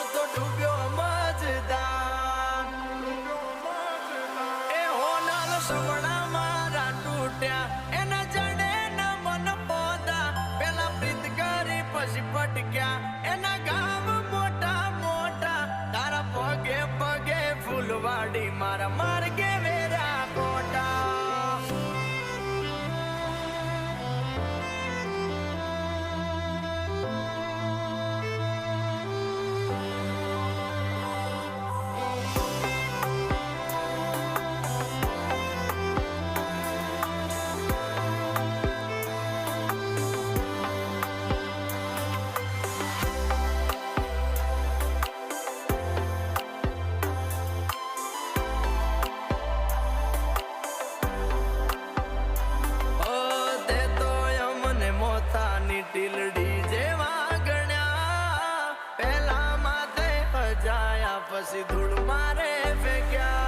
હું તો ડૂબ્યો મજદાર એ હોનાલ સવડા મારા તૂટ્યા એના જડે ન મન પોતા પેલા પ્રીત કરી પછી પટક્યા એના ગામ મોટા મોટા તારા પગે પગે ફૂલવાડી મારા માર્ગે વેરા કોટા ટીલડી જેવા ગણ્યા પેલા માથે અજાયા પછી ધૂળ મારે ફેંક્યા